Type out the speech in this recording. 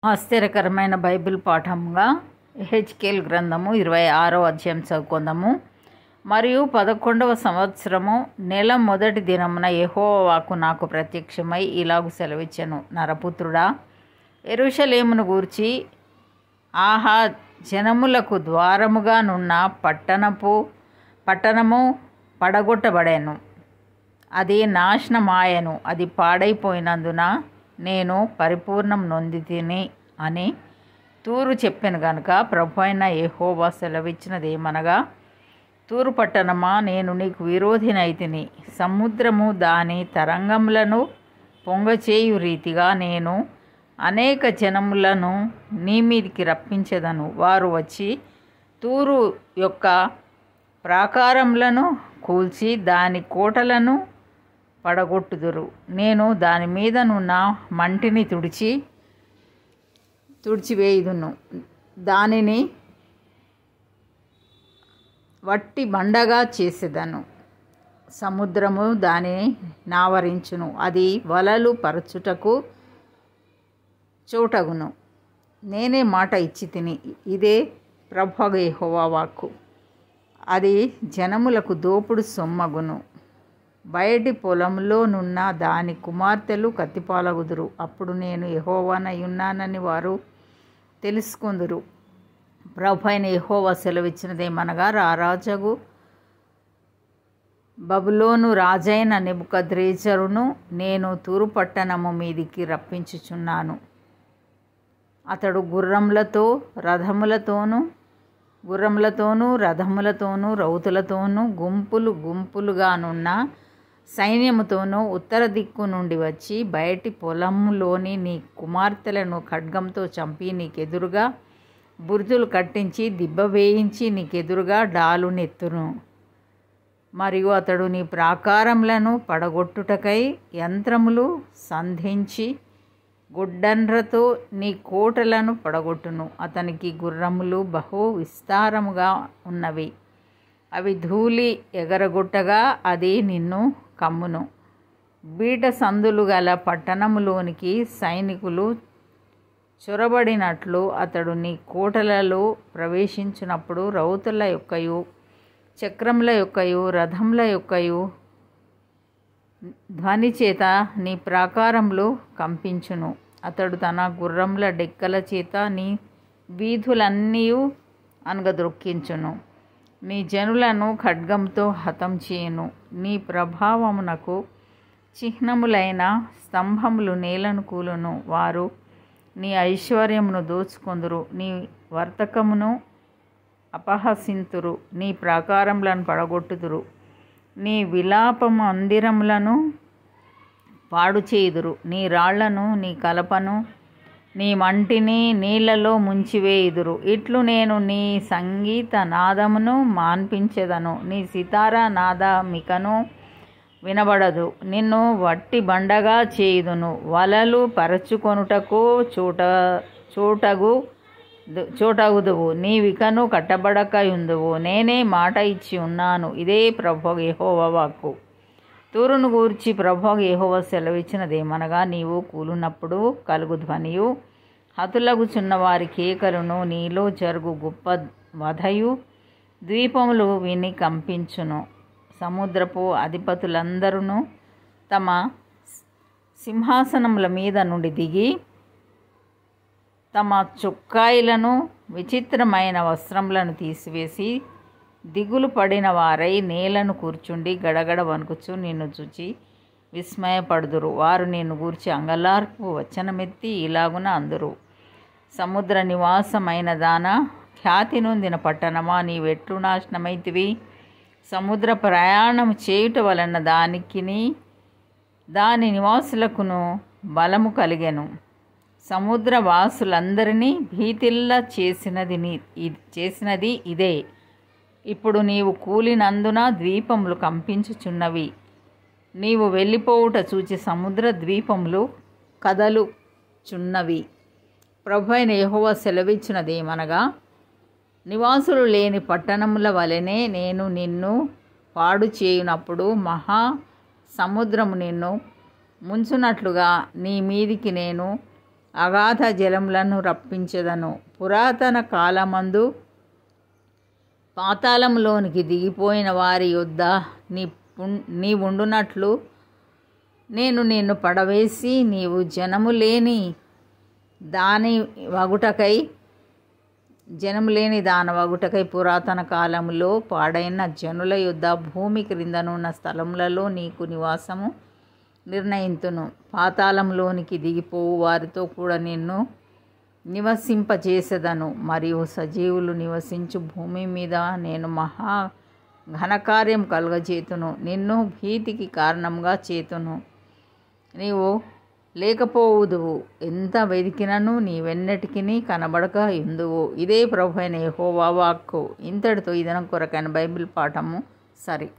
ఆశ్చర్యకరమైన బైబిల్ పాఠంగా హెచ్కేల్ గ్రంథము 26వ అధ్యాయం చదువుకుందాము. మరియు 11వ సంవత్సరము నెల మొదటి దినమున యెహోవా వాక్కు నాకు ప్రత్యక్షమై ఇలాగు సెలవిచ్చెను, నరపుత్రుడా, యెరూషలేమును గూర్చి ఆహా, జనములకు ద్వారముగా నున్న పట్టణము పడగొట్టబడెను, అది నాశనమాయెను, అది పాడైపోయినందున నేను పరిపూర్ణం నొందితిని అని తూరు చెప్పెను గనుక ప్రభువైన యెహోవా సెలవిచ్చినదేమనగా, తూరు పట్టణమా, నేను నీకు విరోధినైతిని. సముద్రము దాని తరంగములను పొంగచేయు రీతిగా నేను అనేక జనములను నీ మీదికి రప్పించెదను. వారు వచ్చి తూరు యొక్క ప్రాకారములను కూల్చి దాని కోటలను పడగొట్టుదురు. నేను దాని మీద నున్న మంటిని తుడిచివేయుదును, దానిని వట్టి బండగా చేసేదను. సముద్రము దానిని నావరించును, అది వలలు పరచుటకు చోటగును. నేనే మాట ఇచ్చి తిని, ఇదే ప్రభువగు యెహోవా వాక్కు. అది జనములకు దోపుడు సొమ్మగును. బయటి పొలంలో నున్న దాని కుమార్తెలు కత్తిపాలగుదురు. అప్పుడు నేను యెహోవానయున్నానని వారు తెలుసుకొందురు. ప్రభువైన యెహోవా సెలవిచ్చినదేమనగా, రారాజగు బబులోను రాజైన నెబుకద్రెజ్జరును నేను తూరు పట్టణము మీదికి రప్పించుచున్నాను. అతడు గుర్రములతోనూ రథములతోనూ రౌతులతోనూ గుంపులుగానున్న సైన్యముతోనూ ఉత్తర దిక్కు నుండి వచ్చి బయటి పొలంలోని నీ కుమార్తెలను ఖడ్గంతో చంపి నీకెదురుగా బురుజులు కట్టించి దిబ్బ వేయించి నీకెదురుగా డాలునెత్తును. మరియు అతడు నీ ప్రాకారములను పడగొట్టుటకై యంత్రములు సంధించి గుడ్డండ్రతో నీ కోటలను పడగొట్టును. అతనికి గుర్రములు బహు విస్తారముగా ఉన్నవి, అవి ధూళి ఎగరగొట్టగా అది నిన్ను కమ్మును. బీట సందులు గల పట్టణములోనికి సైనికులు చొరబడినట్లు అతడు నీ కోటలలో ప్రవేశించినప్పుడు రౌతుల యొక్కయు చక్రముల యొక్కయు రథముల యొక్కయు ధ్వని చేత నీ ప్రాకారములు కంపించును. అతడు తన గుర్రముల డెక్కల చేత నీ వీధులన్నీ అనగద్రొక్కించును. నీ జనులను ఖడ్గంతో హతం చేయును. నీ ప్రభావమునకు చిహ్నములైన స్తంభములు నేలను కూలును. వారు నీ ఐశ్వర్యమును దోచుకొందురు, నీ వర్తకమును అపహసింతురు, నీ ప్రాకారములను పడగొట్టుదురు, నీ విలాప మందిరములను పాడు చేయుదురు. నీ రాళ్లను, నీ కలపను, నీ మంటిని నీళ్లలో ముంచివేయుదురు. ఇట్లు నేను నీ సంగీత నాదమును మాన్పించెదను, నీ సితారా నాదమికను వినబడదు. నిన్ను వట్టి బండగా చేయుదును, వలలు పరచుకొనుటకు చోటగుదువు, నీవికను కట్టబడకయుందువు. నేనే మాట ఇచ్చి ఉన్నాను, ఇదే ప్రభువగు యెహోవా వాక్కు. తూరును గూర్చి ప్రభువగు యెహోవా సెలవిచ్చినదేమనగా, నీవు కూలునప్పుడు కలుగు ధ్వనియు హతులగుచున్న వారి కేకలును నీలో జరుగు గొప్ప వధయు ద్వీపములు విని కంపించును. సముద్రపు అధిపతులందరూ తమ సింహాసనముల మీద నుండి దిగి తమ చొక్కాయిలను విచిత్రమైన వస్త్రములను తీసివేసి దిగులు పడిన వారై నేలను కూర్చుండి గడగడ వణుకుచు నిన్ను చూచి విస్మయపడుదురు. వారు నిన్ను గూర్చి అంగలార్పు వచనమెత్తి ఇలాగున అందురు, సముద్ర నివాసమైన దానా, ఖ్యాతి నొందిన పట్టణమా, నీవెట్లు నాశనమైతివి. సముద్ర ప్రయాణం చేయుట వలన దానికిని దాని నివాసులకును బలము కలిగెను. సముద్ర వాసులందరినీ భీతిల్ల చేసినది ఇదే. ఇప్పుడు నీవు కూలినందున ద్వీపములు కంపించుచున్నవి. నీవు వెళ్ళిపోవుట చూచి సముద్ర ద్వీపములు కదలుచున్నవి. ప్రభువైన యెహోవా సెలవిచ్చినదేమనగా, నివాసులు లేని పట్టణముల వలెనే నేను నిన్ను పాడు చేయునప్పుడు మహా సముద్రము నిన్ను ముంచునట్లుగా నీ మీదికి నేను అగాధ జలములను రప్పించెదను. పురాతన కాలమందు పాతాళంలోనికి దిగిపోయిన వారి యొద్ద నీవుండునట్లు నేను నిన్ను పడవేసి నీవు జనము లేని దానవగుటకై పురాతన కాలములో పాడైన జనుల యొద్ద భూమి క్రిందనున్న స్థలములలో నీకు నివాసము నిర్ణయింతును. పాతాళంలోనికి దిగిపోవు వారితో కూడా నిన్ను నివసింపచేసేదను. మరియు సజీవులు నివసించు భూమి మీద నేను మహా ఘనకార్యం కలుగజేతును. నిన్ను భీతికి కారణంగా చేతును. నీవు లేకపోవుదువు. ఎంత వెదికినను నీవెన్నటికి కనబడక ఉందువు. ఇదే ప్రభువైన యెహోవా వాక్కు. ఇంతటితో ఈ దినం కొరకైన బైబిల్ పాఠము సరి.